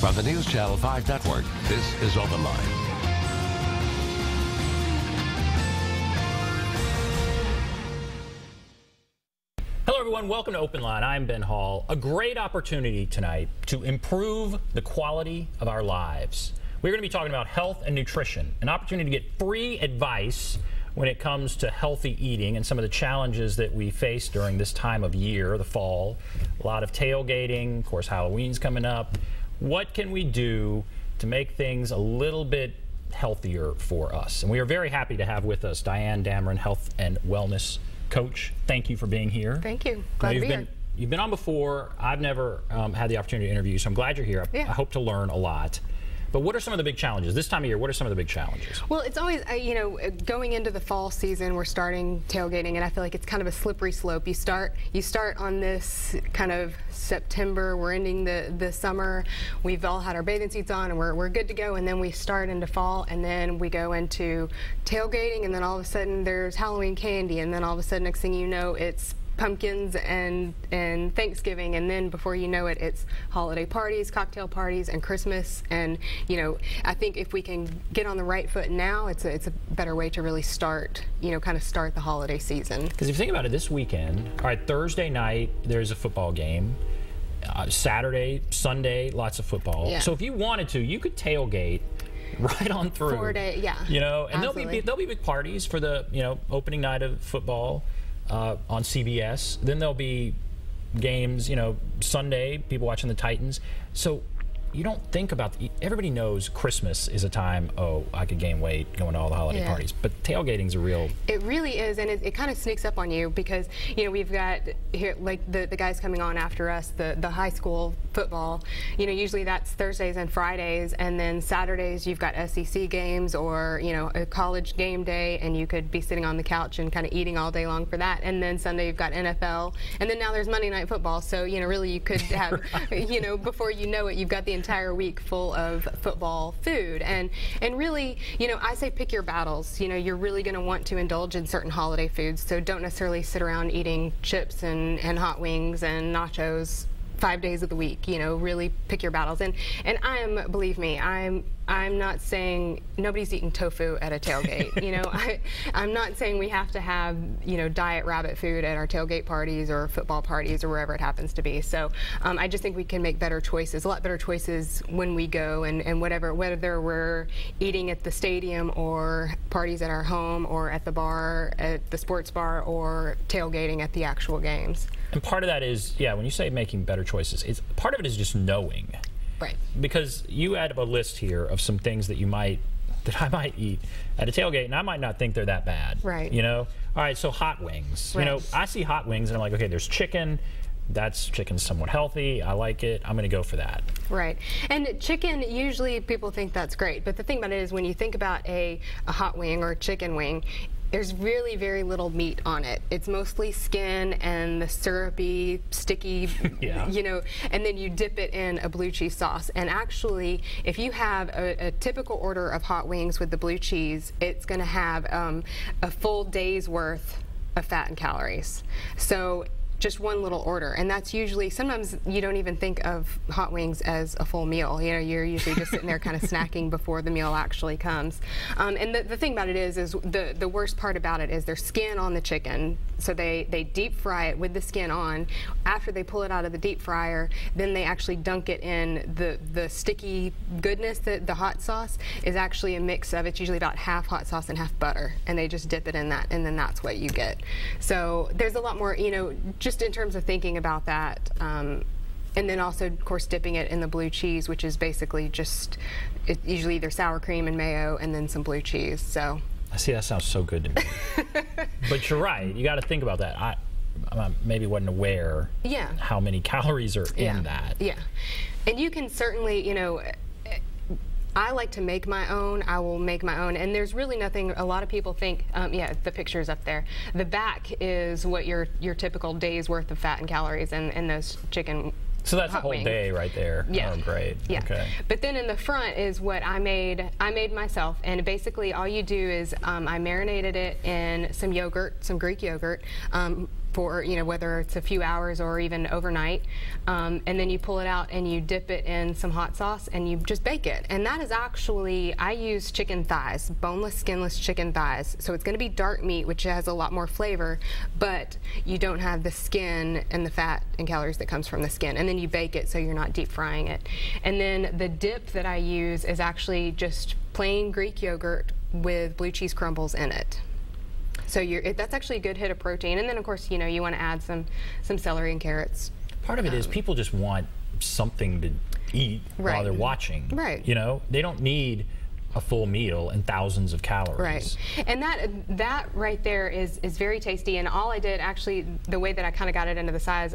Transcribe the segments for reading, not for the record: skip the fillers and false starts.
From the News Channel 5 Network, this is OpenLine. Hello everyone, welcome to OpenLine. I'm Ben Hall. A great opportunity tonight to improve the quality of our lives. We're going to be talking about health and nutrition, an opportunity to get free advice when it comes to healthy eating and some of the challenges that we face during this time of year, the fall. A lot of tailgating, of course Halloween's coming up. What can we do to make things a little bit healthier for us? And we are very happy to have with us Dyan Damron, health and wellness coach. Thank you for being here. Thank you. Glad to be here. You've been on before. I've never had the opportunity to interview you, so I'm glad you're here. I hope to learn a lot. But what are some of the big challenges? This time of year, what are some of the big challenges? Well, it's always, you know, going into the fall season, we're starting tailgating, and I feel like it's kind of a slippery slope. You start on this kind of September, we're ending the summer, we've all had our bathing suits on, and we're good to go, and then we start into fall, and then we go into tailgating, and then all of a sudden there's Halloween candy, and then all of a sudden, next thing you know, it's pumpkins and Thanksgiving, and then before you know it, it's holiday parties, cocktail parties, and Christmas. And you know, I think if we can get on the right foot now, it's a better way to really start, you know, kind of start the holiday season. Because if you think about it, this weekend, all right, Thursday night there's a football game. Saturday, Sunday, lots of football. Yeah. So if you wanted to, you could tailgate right on through. 4 days, yeah. You know, and there'll be big parties for the, you know, opening night of football. On CBS. Then there'll be games, you know, Sunday, people watching the Titans. So you don't think about, everybody knows Christmas is a time, oh, I could gain weight going to all the holiday parties. But tailgating's a real... It really is, and it kind of sneaks up on you because, you know, we've got here, like the guys coming on after us, the high school football, you know, usually that's Thursdays and Fridays, and then Saturdays you've got SEC games or, you know, a college game day, and you could be sitting on the couch and kind of eating all day long for that. And then Sunday you've got NFL, and then now there's Monday Night Football. So, you know, really you could have, you know, before you know it, you've got the entire week full of football food. And really, you know, I say pick your battles. You know, you're really going to want to indulge in certain holiday foods, so don't necessarily sit around eating chips and hot wings and nachos 5 days of the week. You know, really pick your battles. And believe me, I'm not saying nobody's eating tofu at a tailgate. You know, I'm not saying we have to have, you know, diet rabbit food at our tailgate parties or football parties or wherever it happens to be. So I just think we can make better choices, a lot better choices when we go, and whether we're eating at the stadium or parties at our home or at the bar, at the sports bar, or tailgating at the actual games. And part of that is, yeah, when you say making better choices, part of it is just knowing. Right. Because you add a list here of some things that I might eat at a tailgate, and I might not think they're that bad. Right. You know? All right, so hot wings. Right. You know, I see hot wings and I'm like, okay, there's chicken. Chicken's somewhat healthy. I like it. I'm going to go for that. Right. And chicken, usually people think that's great, but the thing about it is when you think about a hot wing or a chicken wing, there's really very little meat on it. It's mostly skin and the syrupy, sticky, you know, and then you dip it in a blue cheese sauce. And actually, if you have a typical order of hot wings with the blue cheese, it's going to have a full day's worth of fat and calories. So just one little order, and that's usually, sometimes you don't even think of hot wings as a full meal. You know, you're usually just sitting there kind of snacking before the meal actually comes. And the thing about it is the worst part about it is there's skin on the chicken, so they deep fry it with the skin on. After they pull it out of the deep fryer, then they actually dunk it in the sticky goodness. The hot sauce is actually a mix of, it's usually about half hot sauce and half butter, and they just dip it in that, and then that's what you get. So there's a lot more, you know, just in terms of thinking about that, and then also, of course, dipping it in the blue cheese, which is basically just usually either sour cream and mayo and then some blue cheese. So I see, that sounds so good to me. But you're right, you got to think about that. I maybe wasn't aware how many calories are in that. Yeah, and you can certainly, you know, I like to make my own. I will make my own, and there's really nothing. A lot of people think, yeah, the picture's up there. The back is what your typical day's worth of fat and calories in those chicken. So that's a whole day right there. Yeah. Oh, great. Yeah. Okay. But then in the front is what I made myself, and basically all you do is I marinated it in some yogurt, some Greek yogurt, for, whether it's a few hours or even overnight, and then you pull it out and you dip it in some hot sauce and you just bake it. And that is actually, I use chicken thighs, boneless, skinless chicken thighs. So it's going to be dark meat, which has a lot more flavor, but you don't have the skin and the fat and calories that comes from the skin. And then you bake it so you're not deep frying it. And then the dip that I use is actually just plain Greek yogurt with blue cheese crumbles in it. So that's actually a good hit of protein. And then, of course, you want to add some celery and carrots. Part of it is people just want something to eat while they're watching. Right. They don't need a full meal and thousands of calories. Right. And that right there is very tasty. And all I did, actually, the way that I kind of got it into the size,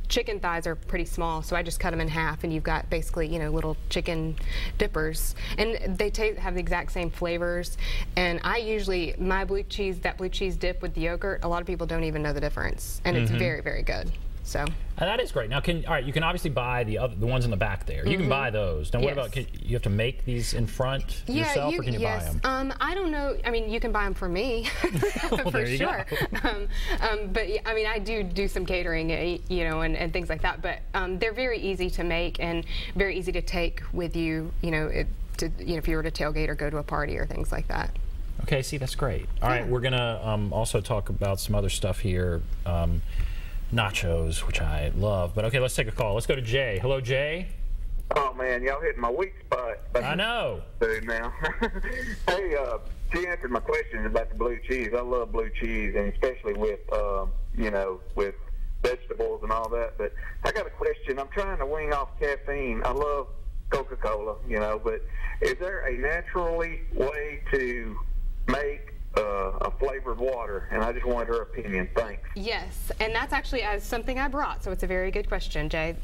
chicken thighs are pretty small, so I just cut them in half, and you've got basically, little chicken dippers. And they have the exact same flavors. And I usually, that blue cheese dip with the yogurt, a lot of people don't even know the difference. And it's very, very good. So that is great. Now, all right, you can obviously buy the ones in the back there. You can buy those. Now, what about, you have to make these in front yourself, or can you buy them? I don't know. I mean, you can buy them for me, well, for sure. But I mean, I do some catering, and things like that. But they're very easy to make and very easy to take with you, if you were to tailgate or go to a party or things like that. Okay, see, that's great. All right, we're gonna also talk about some other stuff here. Nachos, which I love. But okay, let's take a call. Let's go to Jay. Hello, Jay. Oh man, y'all hitting my weak spot. I know. Dude, now. Hey, she answered my question about the blue cheese. I love blue cheese, and especially with with vegetables and all that. But I got a question. I'm trying to wean off caffeine. I love Coca-Cola, but is there a naturally way to make a flavored water? And I just wanted her opinion. Thanks. Yes, and that's actually something I brought, so it's a very good question, Jay.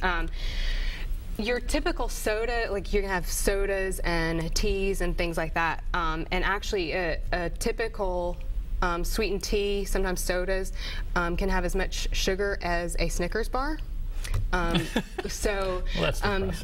Your typical soda, like you can have sodas and teas and things like that, and actually a typical sweetened tea, sometimes sodas, can have as much sugar as a Snickers bar. So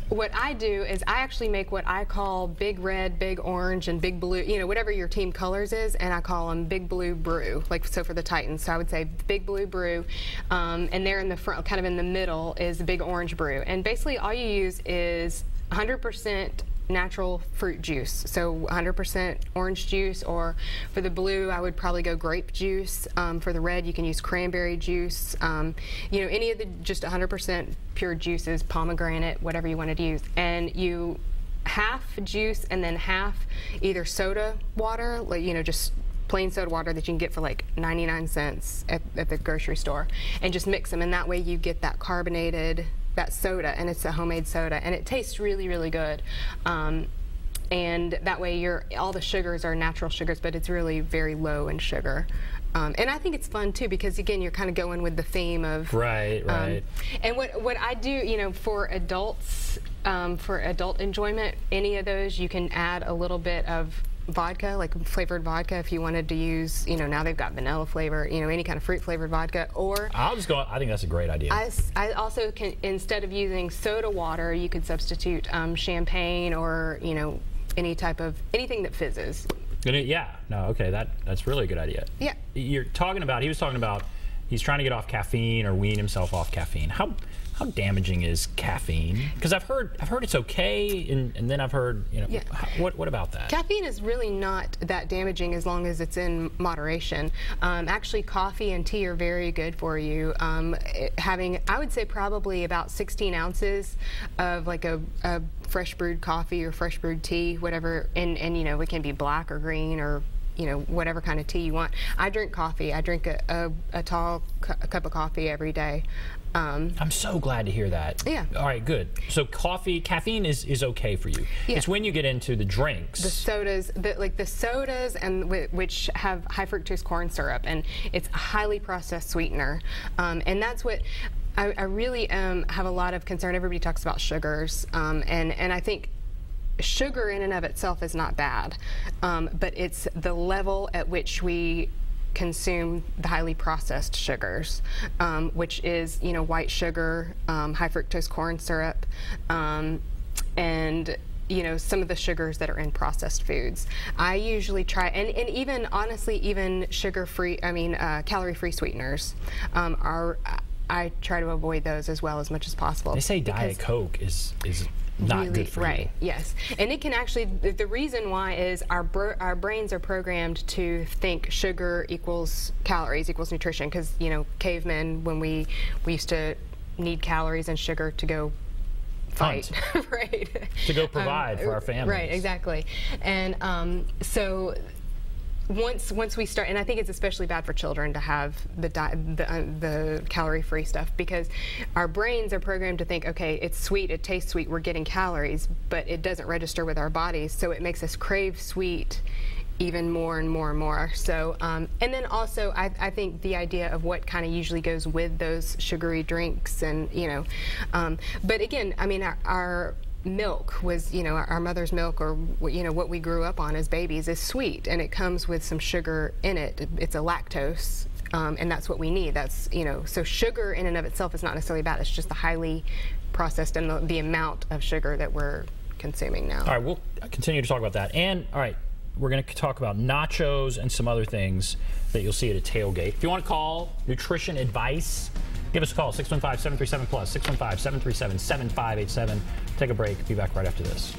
what I do is I actually make what I call big red, big orange, and big blue, whatever your team colors is, and I call them big blue brew, so for the Titans. So I would say big blue brew, and there in the front, kind of in the middle, is the big orange brew. And basically all you use is 100% natural fruit juice, so 100% orange juice, or for the blue I would probably go grape juice. For the red you can use cranberry juice, any of the just 100% pure juices, pomegranate, whatever you wanted to use. And you half juice and then half either soda water, just plain soda water that you can get for like 99 cents at the grocery store, and just mix them, and that way you get that carbonated, that soda, and it's a homemade soda, and it tastes really, really good. And that way all the sugars are natural sugars, but it's really very Low in sugar. And I think it's fun too, because again, you're kind of going with the theme of right. And what I do, for adults, for adult enjoyment, any of those you can add a little bit of vodka, like flavored vodka, if you wanted to use, now they've got vanilla flavor, any kind of fruit flavored vodka. Or I think that's a great idea. I also can, instead of using soda water, you could substitute champagne, or anything that fizzes. Yeah, no, okay, that's really a good idea. Yeah. He was talking about he's trying to get off caffeine or wean himself off caffeine. How damaging is caffeine? Because I've heard it's okay, and then I've heard, what about that? Caffeine is really not that damaging as long as it's in moderation. Actually, coffee and tea are very good for you. Having, I would say, probably about 16 ounces of like a fresh brewed coffee or fresh brewed tea, whatever, and it can be black or green, or whatever kind of tea you want. I drink coffee. I drink a tall cup of coffee every day. I'm so glad to hear that. Yeah. All right, good. So caffeine is okay for you. Yeah. It's when you get into the drinks. The sodas, the sodas, and which have high fructose corn syrup, and it's a highly processed sweetener. And that's what I really have a lot of concern. Everybody talks about sugars, and I think sugar in and of itself is not bad, but it's the level at which we consume the highly processed sugars, which is white sugar, high fructose corn syrup, and some of the sugars that are in processed foods. I usually try, and even honestly, even sugar-free, calorie-free sweeteners I try to avoid those as well as much as possible. They say Diet Coke is not really good for right, you. Yes. And it can actually, the reason why is our brains are programmed to think sugar equals calories equals nutrition, because, cavemen, when we used to need calories and sugar to go fight, right? To go provide for our families. Right, exactly. And so once we start, and I think it's especially bad for children to have the calorie-free stuff, because our brains are programmed to think, okay, it's sweet, it tastes sweet, we're getting calories, but it doesn't register with our bodies, so it makes us crave sweet even more and more and more. So, and then also, I think the idea of what kind of usually goes with those sugary drinks, and but again, I mean, our milk was, our mother's milk, or what we grew up on as babies, is sweet, and it comes with some sugar in it. It's a lactose, and that's what we need. That's, so sugar in and of itself is not necessarily bad. It's just the highly processed and the amount of sugar that we're consuming now. All right, we'll continue to talk about that. And all right, we're going to talk about nachos and some other things that you'll see at a tailgate. If you want to call nutrition advice, give us a call, 615-737-PLUS, 615-737-7587. Take a break. Be back right after this.